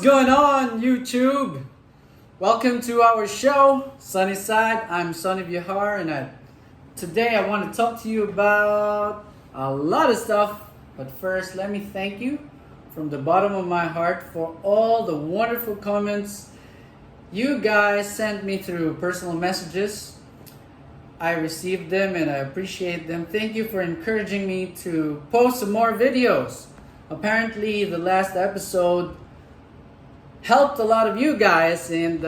going on, YouTube? Welcome to our show, Sunny Side. I'm Sonny Vihar, and today I want to talk to you about a lot of stuff. But first, let me thank you from the bottom of my heart for all the wonderful comments you guys sent me through personal messages. I received them and I appreciate them. Thank you for encouraging me to post some more videos. Apparently, the last episode helped a lot of you guys, and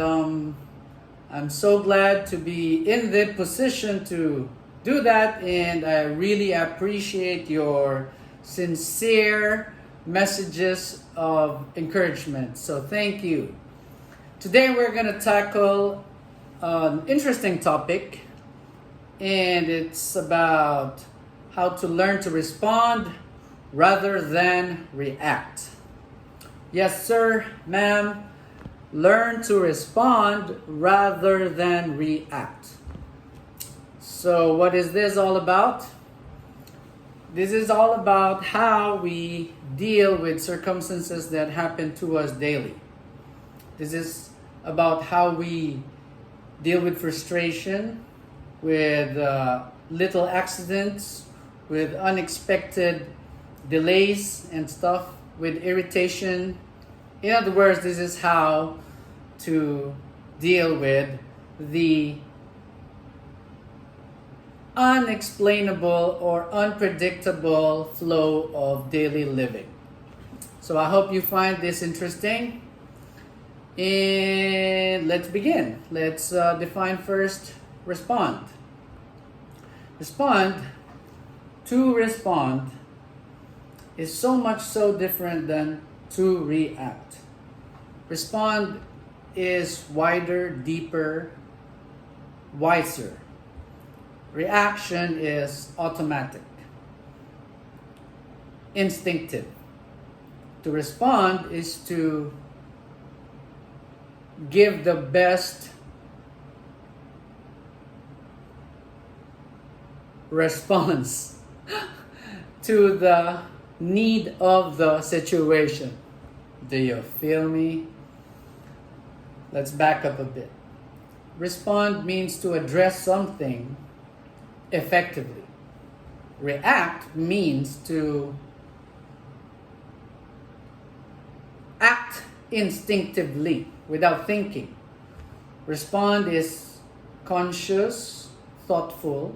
I'm so glad to be in the position to do that, and I really appreciate your sincere messages of encouragement. So thank you. Today we're going to tackle an interesting topic, and it's about how to learn to respond rather than react. Yes, sir, ma'am. Learn to respond rather than react. So, what is this all about? This is all about how we deal with circumstances that happen to us daily. This is about how we deal with frustration, with little accidents, with unexpected delays and stuff, with irritation. In other words, this is how to deal with the unexplainable or unpredictable flow of daily living. So I hope you find this interesting. And let's begin. Let's define first respond. To respond is so much so different than to react. Respond is wider, deeper, wiser. Reaction is automatic, instinctive. To respond is to give the best response to the need of the situation. Do you feel me? Let's back up a bit. Respond means to address something effectively. React means to act instinctively without thinking. Respond is conscious, thoughtful.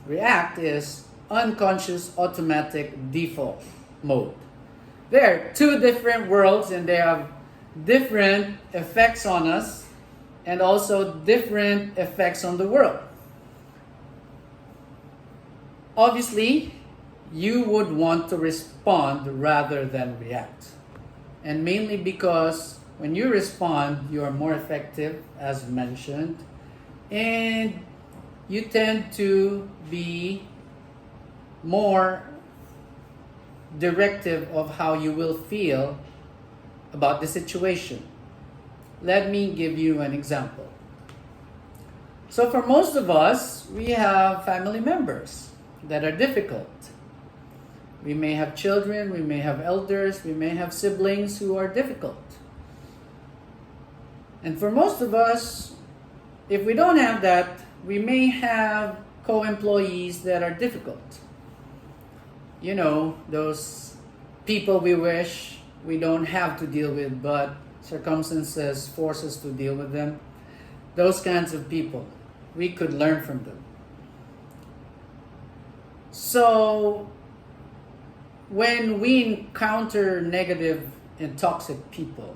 React is unconscious, automatic, default mode. They're two different worlds, and they have different effects on us and also different effects on the world. Obviously, you would want to respond rather than react. And mainly because when you respond, you are more effective, as mentioned, and you tend to be more directive of how you will feel about the situation. Let me give you an example. So for most of us, we have family members that are difficult. We may have children, we may have elders, we may have siblings who are difficult. And for most of us, if we don't have that, we may have co-employees that are difficult. You know, those people we wish we don't have to deal with, but circumstances force us to deal with them. Those kinds of people, we could learn from them. So, when we encounter negative and toxic people,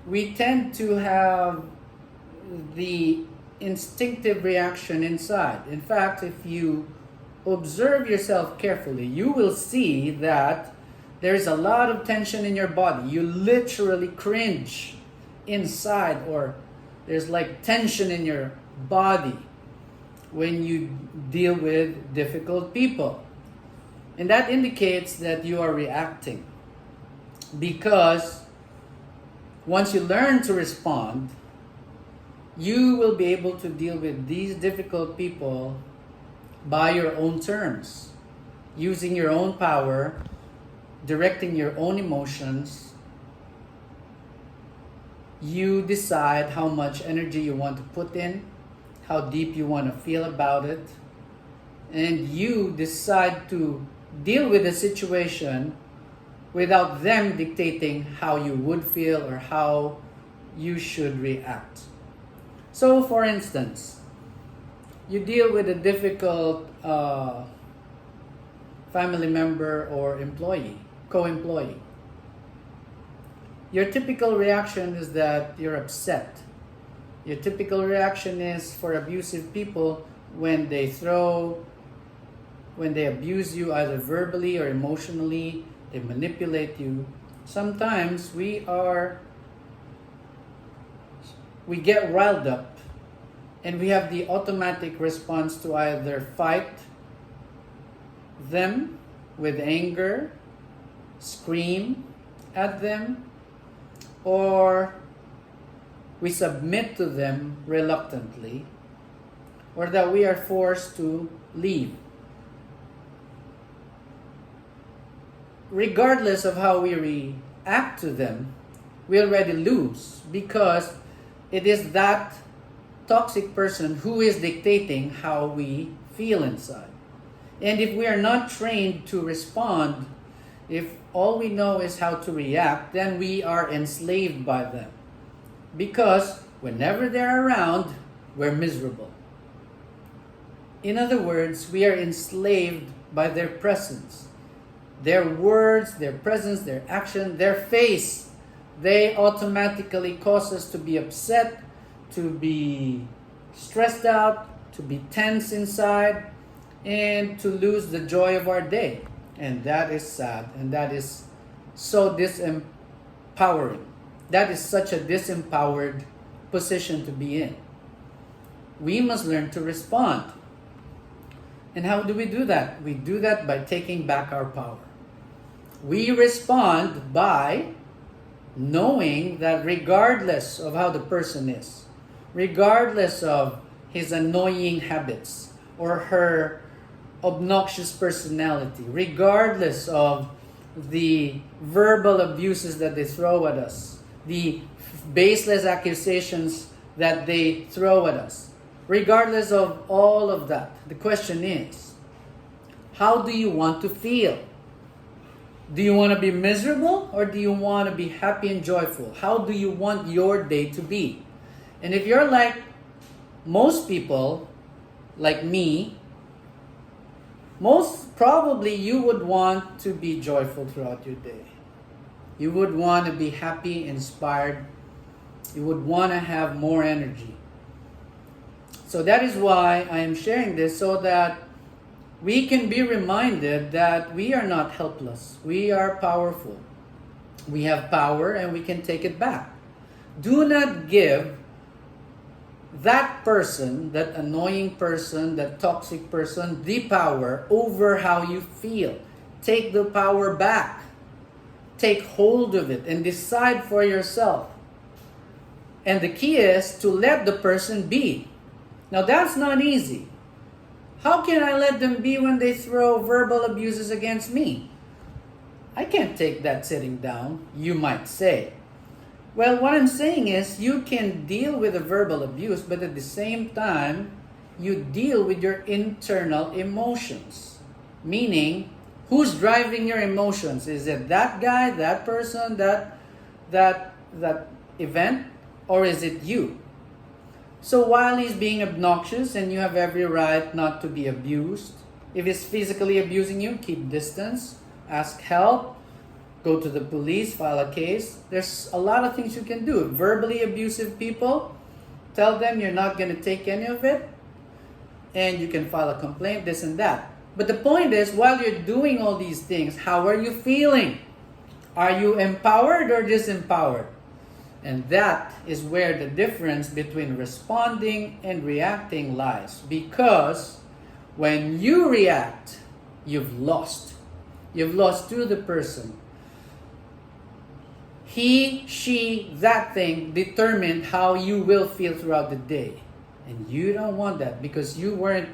we tend to have the instinctive reaction inside. In fact, if you observe yourself carefully, you will see that there's a lot of tension in your body. You literally cringe inside, or there's like tension in your body when you deal with difficult people. And that indicates that you are reacting. Because once you learn to respond, you will be able to deal with these difficult people by your own terms, using your own power, directing your own emotions, You decide how much energy you want to put in, how deep you want to feel about it, and you decide to deal with the situation without them dictating how you would feel or how you should react. So, for instance, you deal with a difficult family member or employee, co-employee. Your typical reaction is that you're upset. Your typical reaction is for abusive people when they abuse you either verbally or emotionally, they manipulate you. Sometimes we get riled up and we have the automatic response to either fight them with anger, scream at them, or we submit to them reluctantly, or that we are forced to leave. Regardless of how we react to them, we already lose because it is that toxic person who is dictating how we feel inside. And if we are not trained to respond, if all we know is how to react, then we are enslaved by them. Because whenever they're around, we're miserable. In other words, we are enslaved by their presence. Their words, their presence, their action, their face, they automatically cause us to be upset, to be stressed out, to be tense inside, and to lose the joy of our day. And that is sad, and that is so disempowering. That is such a disempowered position to be in. We must learn to respond. And how do we do that? We do that by taking back our power. We respond by knowing that regardless of how the person is, regardless of his annoying habits or her obnoxious personality, regardless of the verbal abuses that they throw at us, the baseless accusations that they throw at us, regardless of all of that, the question is, how do you want to feel? Do you want to be miserable or do you want to be happy and joyful? How do you want your day to be? And if you're like most people, like me, most probably you would want to be joyful throughout your day. You would want to be happy, inspired. You would want to have more energy. So that is why I am sharing this, so that we can be reminded that we are not helpless. We are powerful. We have power and we can take it back. Do not give that person, that annoying person, that toxic person, the power over how you feel. Take the power back. Take hold of it and decide for yourself. And the key is to let the person be. Now that's not easy. How can I let them be when they throw verbal abuses against me? I can't take that sitting down, you might say. Well, what I'm saying is you can deal with the verbal abuse, but at the same time, you deal with your internal emotions. Meaning, who's driving your emotions? Is it that guy, that person, that event, or is it you? So while he's being obnoxious and you have every right not to be abused, if he's physically abusing you, keep distance, ask help, go to the police, file a case. There's a lot of things you can do. Verbally abusive people, tell them you're not going to take any of it, and you can file a complaint, this and that. But the point is, while you're doing all these things, how are you feeling? Are you empowered or disempowered? And that is where the difference between responding and reacting lies. Because when you react, you've lost. You've lost to the person. He, she, that thing determined how you will feel throughout the day. And you don't want that because you weren't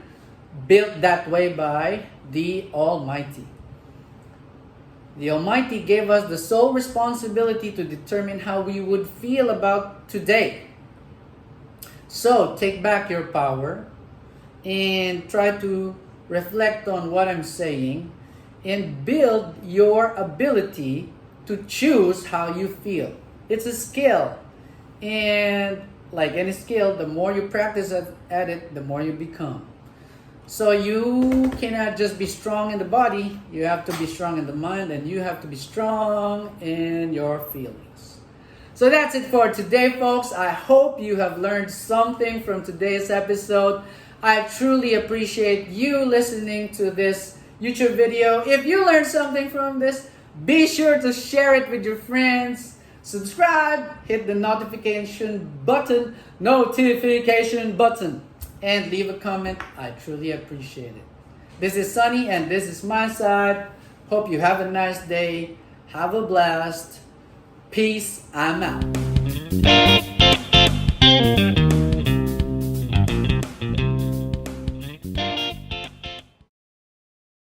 built that way by the Almighty. The Almighty gave us the sole responsibility to determine how we would feel about today. So take back your power and try to reflect on what I'm saying and build your ability to choose how you feel. It's a skill. And like any skill, the more you practice at it, the more you become. So you cannot just be strong in the body, you have to be strong in the mind, and you have to be strong in your feelings. So that's it for today, folks. I hope you have learned something from today's episode. I truly appreciate you listening to this YouTube video. If you learned something from this, be sure to share it with your friends. Subscribe, hit the notification button, and leave a comment. I truly appreciate it. This is Sunny and this is my side. Hope you have a nice day. Have a blast. Peace. I'm out.